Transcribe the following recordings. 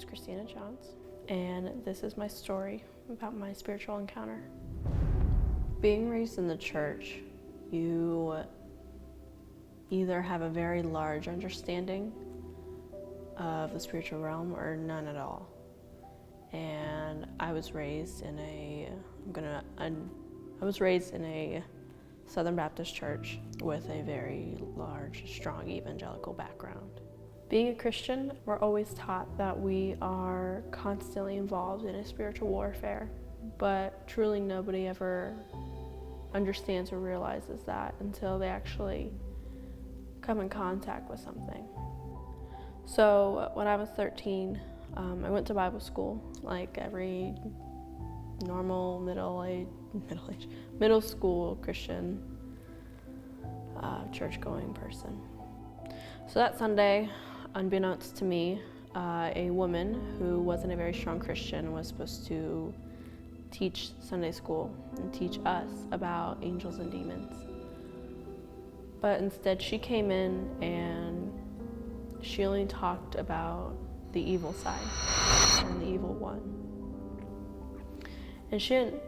is Cris Johns, and this is my story about my spiritual encounter. Being raised in the church, you either have a very large understanding of the spiritual realm or none at all. And I was raised in a Southern Baptist church with a very large, strong evangelical background. Being a Christian, we're always taught that we are constantly involved in a spiritual warfare, but truly nobody ever understands or realizes that until they actually come in contact with something. So when I was 13, I went to Bible school like every normal middle school Christian church-going person. So that Sunday, unbeknownst to me, a woman who wasn't a very strong Christian was supposed to teach Sunday school and teach us about angels and demons. But instead she came in and she only talked about the evil side and the evil one. And she didn't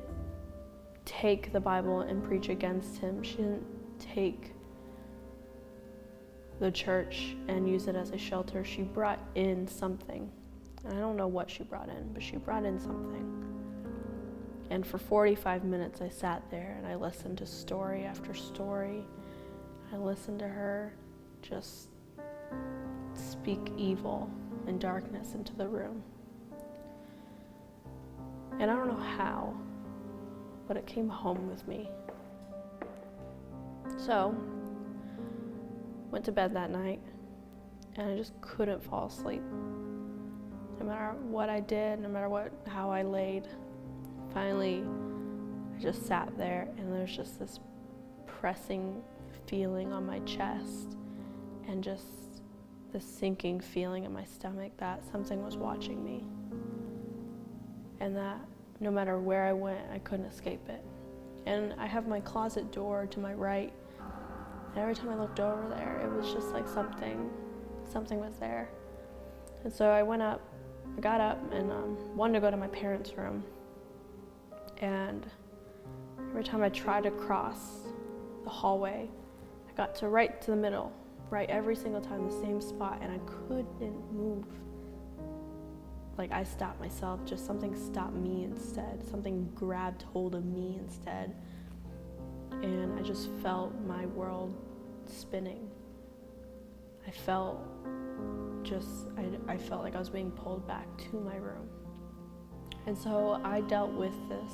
take the Bible and preach against him. She didn't take the church and use it as a shelter. She brought in something. And I don't know what she brought in, but she brought in something. And for 45 minutes I sat there and I listened to story after story. I listened to her just speak evil and darkness into the room. And I don't know how, but it came home with me. So, went to bed that night, and I just couldn't fall asleep. No matter what I did, no matter how I laid, finally, I just sat there, and there's just this pressing feeling on my chest, and just this sinking feeling in my stomach that something was watching me, and that no matter where I went, I couldn't escape it. And I have my closet door to my right, and every time I looked over there, it was just like something was there. And so I got up and wanted to go to my parents' room. And every time I tried to cross the hallway, I got right to the middle, right every single time, the same spot, and I couldn't move. Like I stopped myself, just something stopped me instead. Something grabbed hold of me instead. And I just felt my world spinning. I felt like I was being pulled back to my room. And so I dealt with this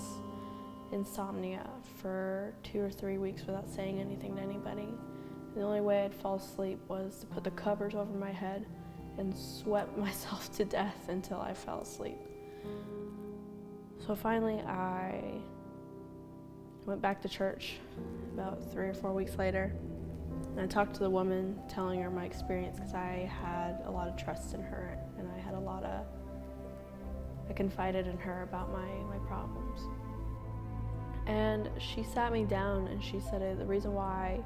insomnia for 2 or 3 weeks without saying anything to anybody. The only way I'd fall asleep was to put the covers over my head and sweat myself to death until I fell asleep. So finally I went back to church about 3 or 4 weeks later, and I talked to the woman, telling her my experience, because I had a lot of trust in her, and I confided in her about my problems. And she sat me down and she said the reason why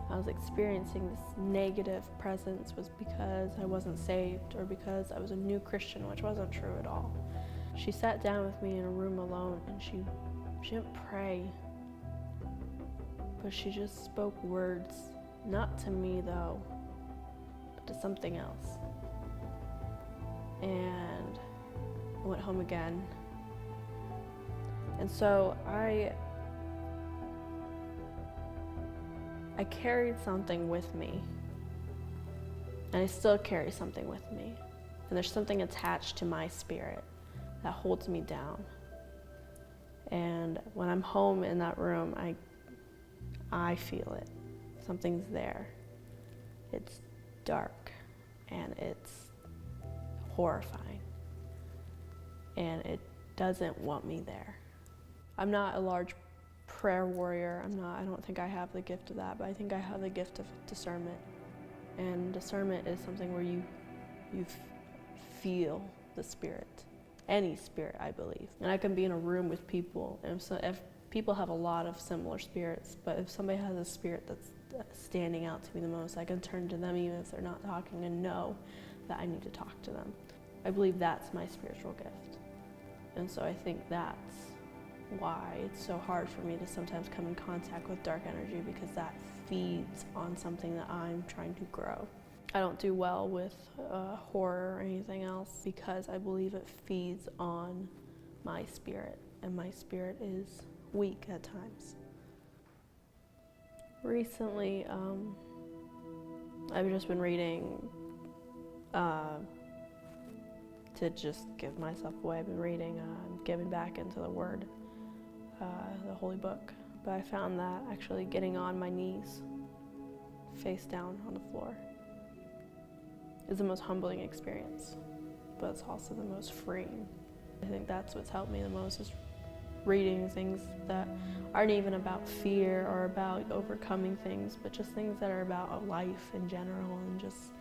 I was experiencing this negative presence was because I wasn't saved, or because I was a new Christian, which wasn't true at all. She sat down with me in a room alone, and she didn't pray, but she just spoke words, not to me though, but to something else. And I went home again. And so I carried something with me, and I still carry something with me. And there's something attached to my spirit that holds me down. And when I'm home in that room, I feel it. Something's there. It's dark, and it's horrifying, and it doesn't want me there. I'm not a large prayer warrior. I don't think I have the gift of that, but I think I have the gift of discernment. And discernment is something where you feel the spirit, any spirit, I believe. And I can be in a room with people, and so if people have a lot of similar spirits, but if somebody has a spirit that's standing out to me the most, I can turn to them even if they're not talking and know that I need to talk to them. I believe that's my spiritual gift. And so I think that's why it's so hard for me to sometimes come in contact with dark energy, because that feeds on something that I'm trying to grow. I don't do well with horror or anything else because I believe it feeds on my spirit, and my spirit is weak at times. Recently, I've just been reading to just give myself away. I've been reading, giving back into the Word, the Holy Book. But I found that actually getting on my knees, face down on the floor, is the most humbling experience, but it's also the most freeing. I think that's what's helped me the most, is reading things that aren't even about fear or about overcoming things, but just things that are about life in general and just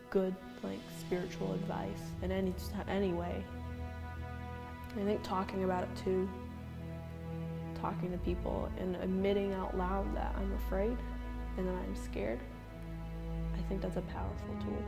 good, like, spiritual advice in any way. I think talking about it too, talking to people and admitting out loud that I'm afraid and that I'm scared, I think that's a powerful tool.